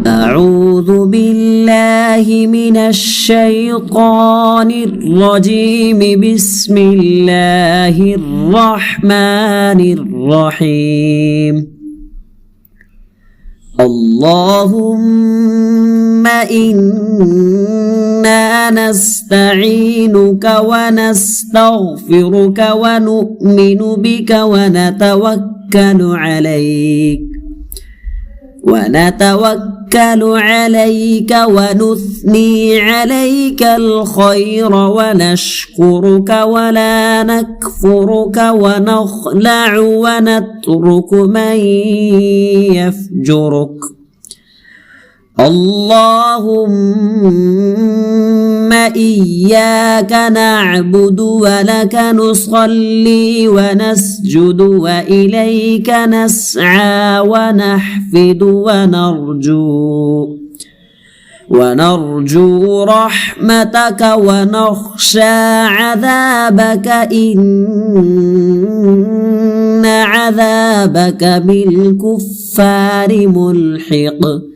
أعوذ بالله من الشيطان الرجيم. بسم الله الرحمن الرحيم. اللهم إنا نستعينك ونستغفرك ونؤمن بك ونتوكل عليك ونثني عليك الخير ونشكرك ولا نكفرك ونخلع ونترك من يفجرك. اللهم إياك نعبد ولك نصلي ونسجد وإليك نسعى ونحفد ونرجو رحمتك ونخشى عذابك إن عذابك بالكفار ملحق.